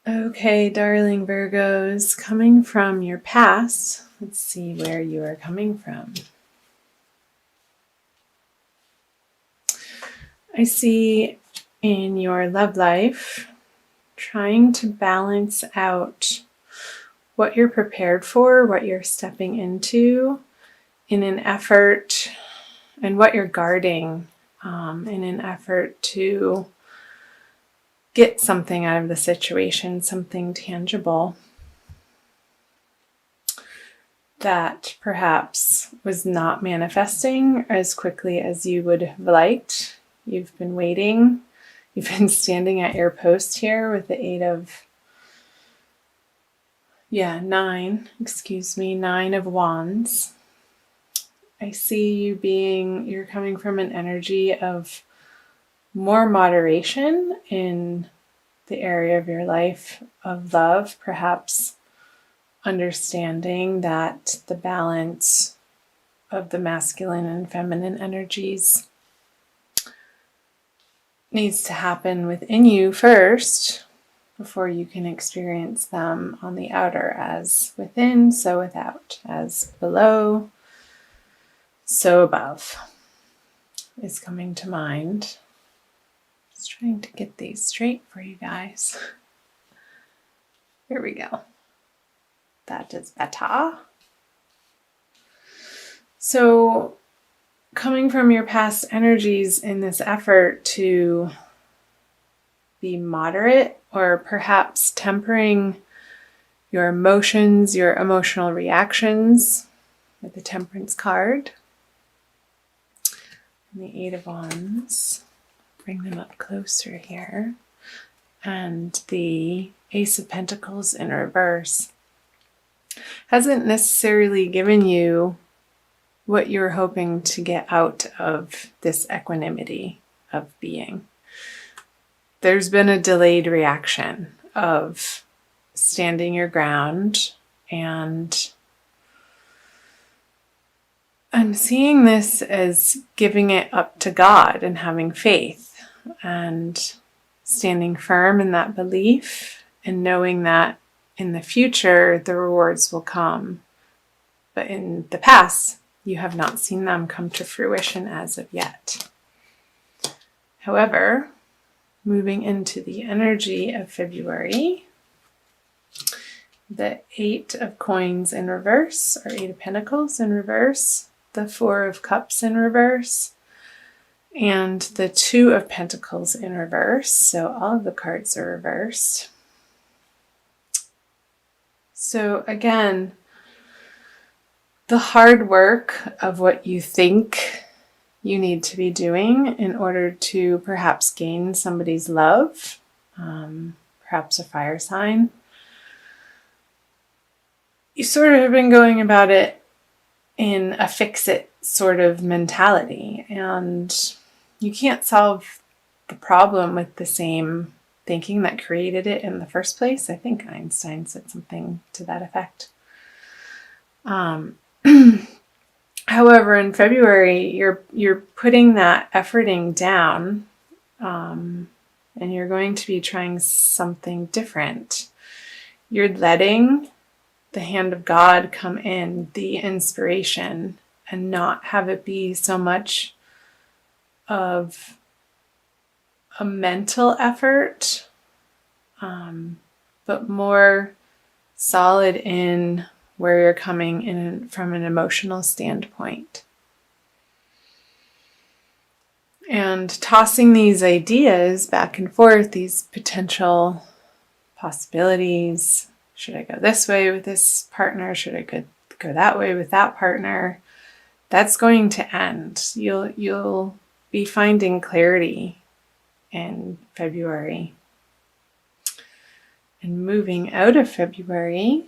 Okay, darling Virgos, coming from your past, let's see where you are coming from. I see in your love life trying to balance out what you're prepared for, what you're stepping into in an effort, and what you're guarding in an effort to get something out of the situation, something tangible that perhaps was not manifesting as quickly as you would have liked. You've been waiting. You've been standing at your post here with the nine of wands. I see you're coming from an energy of more moderation in the area of your life of love, perhaps understanding that the balance of the masculine and feminine energies needs to happen within you first before you can experience them on the outer. As within, so without. As below, so above is coming to mind. Just trying to get these straight for you guys. Here we go. That is better. So, coming from your past energies in this effort to be moderate, or perhaps tempering your emotions, your emotional reactions with the Temperance card. And the Eight of Wands. Bring them up closer here. And the Ace of Pentacles in reverse hasn't necessarily given you what you're hoping to get out of this equanimity of being. There's been a delayed reaction of standing your ground, and I'm seeing this as giving it up to God and having faith and standing firm in that belief and knowing that in the future the rewards will come. But in the past, you have not seen them come to fruition as of yet. However, moving into the energy of February, the Eight of Coins in reverse, or Eight of Pentacles in reverse, the Four of Cups in reverse, and the Two of Pentacles in reverse. So all of the cards are reversed. So again, the hard work of what you think you need to be doing in order to perhaps gain somebody's love, perhaps a fire sign. You sort of have been going about it in a fix-it sort of mentality, and you can't solve the problem with the same thinking that created it in the first place. I think Einstein said something to that effect. However, in February, you're putting that efforting down, and you're going to be trying something different. You're letting the hand of God come in, the inspiration, and not have it be so much of a mental effort, but more solid in where you're coming in from an emotional standpoint. And tossing these ideas back and forth, these potential possibilities. Should I go this way with this partner? Should I go that way with that partner? That's going to end. You'll be finding clarity in February. And moving out of February,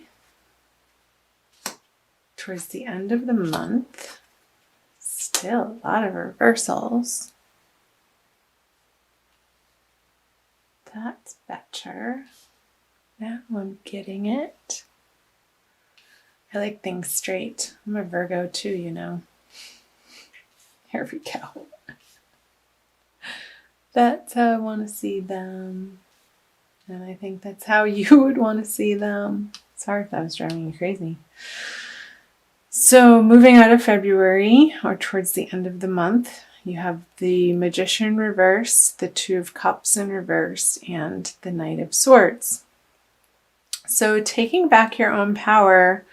towards the end of the month, still a lot of reversals. That's better. Now I'm getting it. I like things straight. I'm a Virgo too, you know. Here we go. That's how I want to see them. And I think that's how you would want to see them. Sorry if that was driving you crazy. So moving out of February, or towards the end of the month, you have the Magician reverse, the Two of Cups in reverse, and the Knight of Swords. So taking back your own power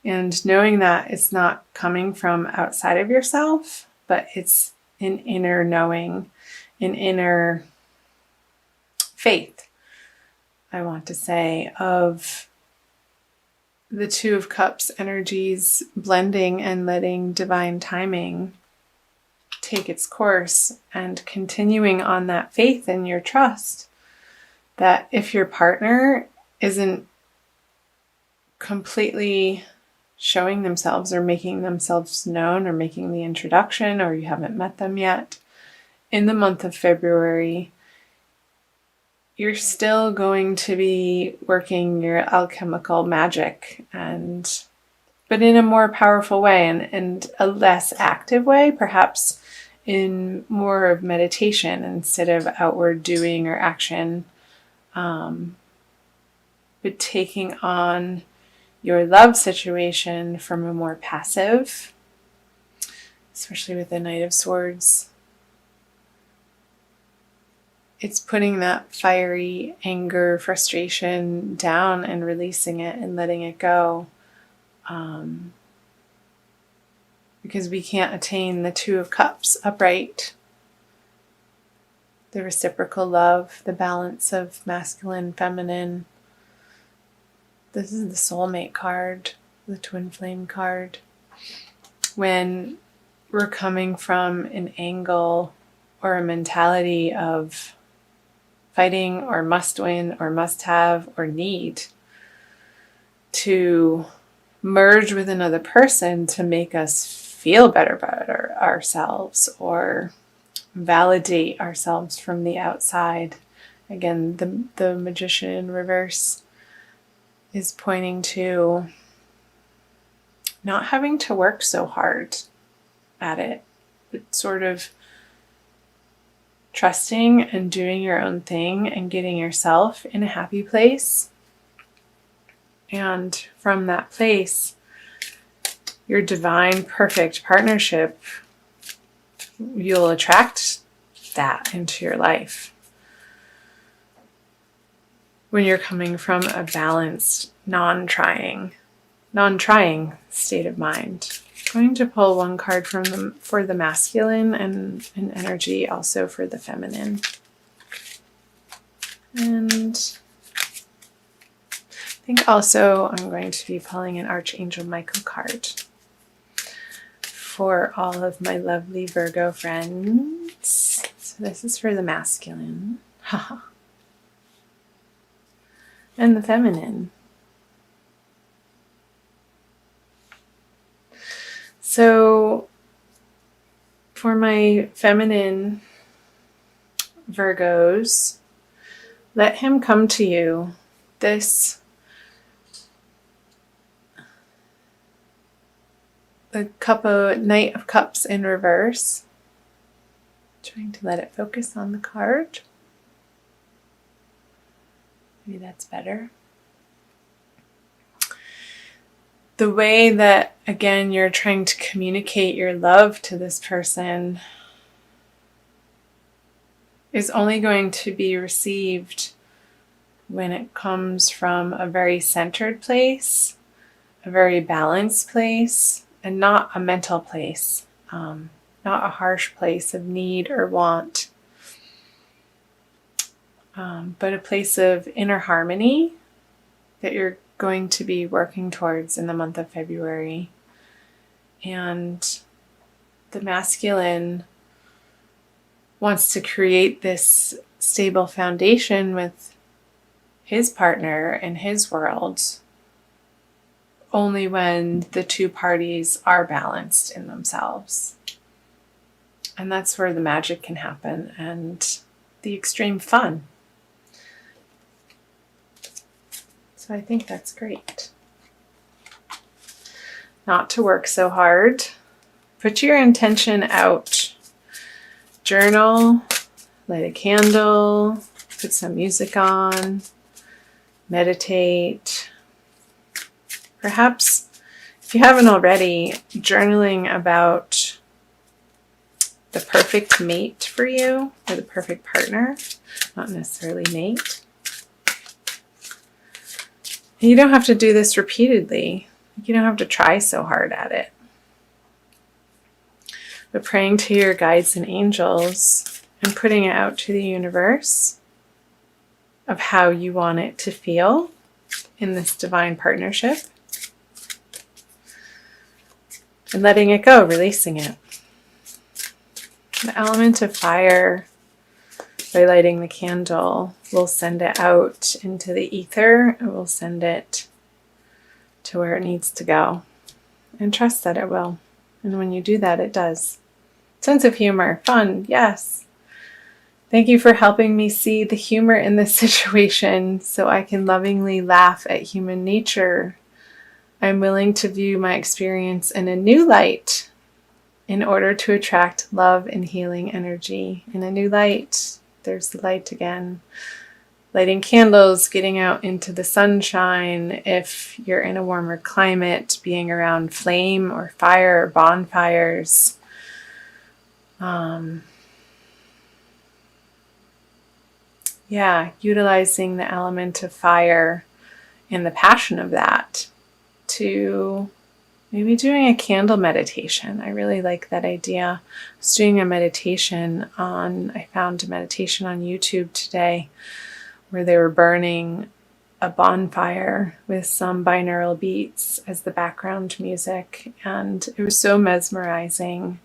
and knowing that it's not coming from outside of yourself, but it's an inner knowing, an inner faith, I want to say, of the Two of Cups energies blending and letting divine timing take its course, and continuing on that faith and your trust that if your partner isn't completely showing themselves or making themselves known or making the introduction, or you haven't met them yet, in the month of February, you're still going to be working your alchemical magic, but in a more powerful way and a less active way, perhaps in more of meditation instead of outward doing or action, but taking on your love situation from a more passive, especially with the Knight of Swords. It's putting that fiery anger, frustration down and releasing it and letting it go. Because we can't attain the Two of Cups upright. The reciprocal love, the balance of masculine, feminine. This is the soulmate card, the twin flame card. When we're coming from an angle or a mentality of fighting or must win or must have or need to merge with another person to make us feel better about ourselves or validate ourselves from the outside. Again, the Magician in reverse is pointing to not having to work so hard at it, but sort of trusting and doing your own thing and getting yourself in a happy place. And from that place, your divine, perfect partnership, you'll attract that into your life. When you're coming from a balanced, non-trying state of mind. I'm going to pull one card for the masculine and an energy also for the feminine. And I think also I'm going to be pulling an Archangel Michael card for all of my lovely Virgo friends. So this is for the masculine. And the feminine. So for my feminine Virgos, let him come to you. The Knight of Cups in reverse. Trying to let it focus on the card. Maybe that's better. The way that, again, you're trying to communicate your love to this person is only going to be received when it comes from a very centered place, a very balanced place, and not a mental place, not a harsh place of need or want, but a place of inner harmony that you're going to be working towards in the month of February. And the masculine wants to create this stable foundation with his partner and his world only when the two parties are balanced in themselves. And that's where the magic can happen and the extreme fun. So I think that's great. Not to work so hard. Put your intention out. Journal, light a candle, put some music on, meditate. Perhaps, if you haven't already, journaling about the perfect mate for you, or the perfect partner, not necessarily mate. And you don't have to do this repeatedly. You don't have to try so hard at it. But praying to your guides and angels and putting it out to the universe of how you want it to feel in this divine partnership. And letting it go, releasing it. The element of fire, by lighting the candle, will send it out into the ether. It will send it to where it needs to go. And trust that it will. And when you do that, it does. Sense of humor, fun, yes. Thank you for helping me see the humor in this situation so I can lovingly laugh at human nature. I'm willing to view my experience in a new light in order to attract love and healing energy. In a new light, there's the light again. Lighting candles, getting out into the sunshine. If you're in a warmer climate, being around flame or fire or bonfires. Utilizing the element of fire and the passion of that to maybe doing a candle meditation. I really like that idea. I was doing a meditation I found a meditation on YouTube today where they were burning a bonfire with some binaural beats as the background music. And it was so mesmerizing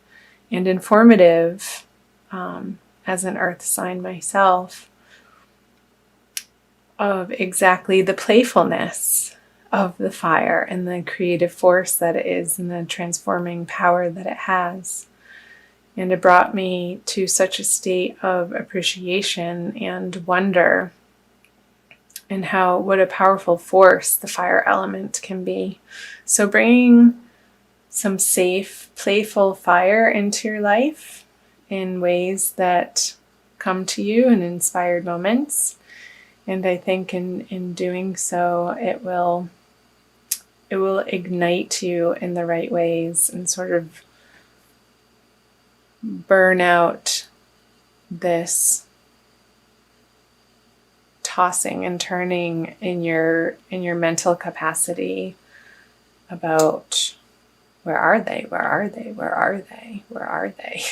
and informative as an earth sign myself of exactly the playfulness of the fire and the creative force that it is and the transforming power that it has. And it brought me to such a state of appreciation and wonder and what a powerful force the fire element can be. So bringing some safe, playful fire into your life in ways that come to you in inspired moments. And I think in doing so, it will ignite you in the right ways and sort of burn out this tossing and turning in your mental capacity about where are they? Where are they? Where are they? Where are they?